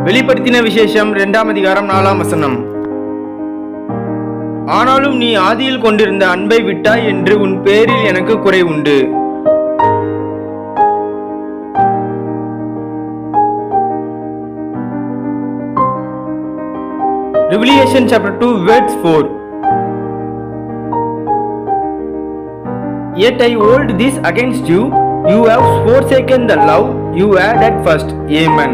வெளிப்படுத்தின விசேஷம் 2ஆம் அதிகாரம் 4ஆம் வசனம். ஆனாலும் நீ ஆதியில் கொண்டிருந்த அன்பை விட்டாய் என்று உன் பேரில் எனக்கு குறை உண்டு. Revelation chapter 2 verse 4. Yet I hold this against you, you have forsaken the love you had at first. Amen.